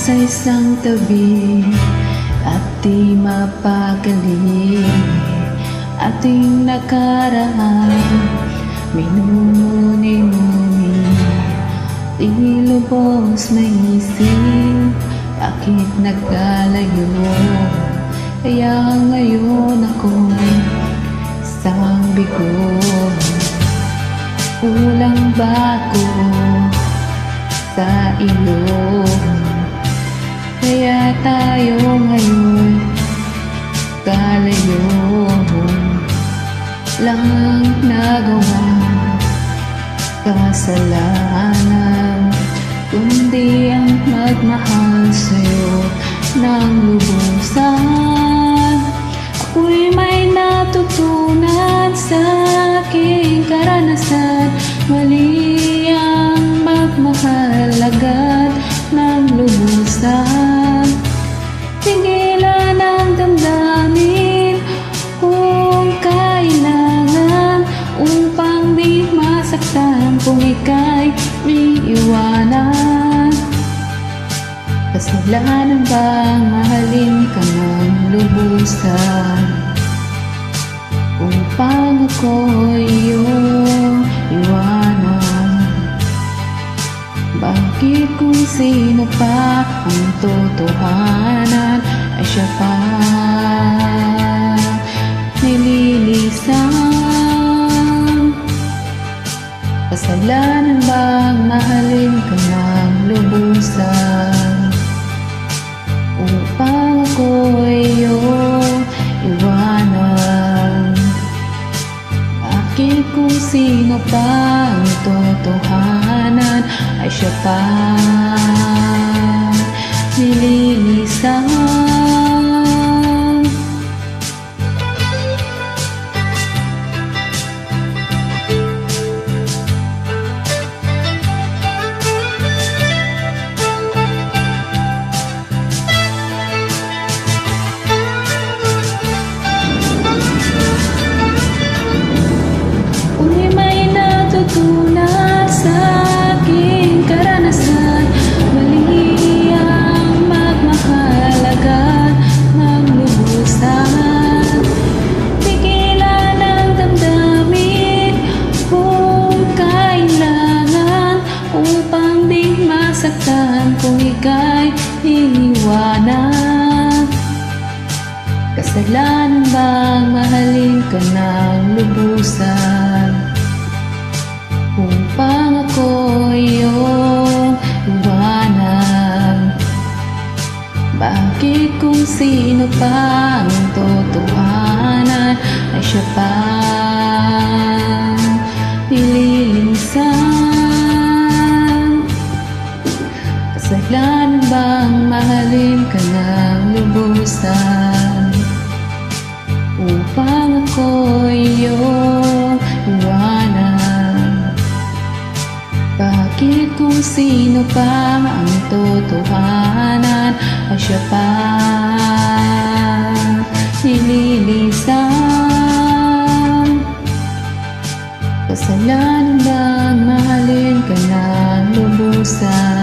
sa isang tabi at di mapagaling. Ating nakaraan, minumuni-muni, di lubos maisip, bakit nagkalayo? Kaya ngayon ako'y isang bigo. Kulang ba ako sa iyo? Kaya tayo ngayon kalayo. Lang nagawa kasalanan, kundi ang magmahal sa'yo ng lubusan. Ako'y may natutunan sa aking karanasan, mali ang magmahal agad ng lubusan. Tigilan ang damdamin kung kailangan, upang di masaktan kung ika'y iiwanan. Kasalanan bang mahalin ka ng lubusan, upang ako'y iyong iwanan? Bakit kung sino pa ang totohanan ay siya pa nililisan? Kasalanan bang mahalin ka ng lubusan, upang ako'y iyong iwanan? Bakit kung sino pa ang totohanan ay siya pa nililisan? Kung ika'y iniwanan, kasalanan bang mahalin ka ng lubusan, upang ako'y iyong iwanan? Bakit kung sino pa ang totohanan ay siya pa nililisan? Kasalanan bang mahalin ka ng lubusan, upang ako'y iyong iwanan? Bakit kung sino pa ang totohanan ay siya pa nililisan? Kasalanan bang mahalin ka ng lubusan,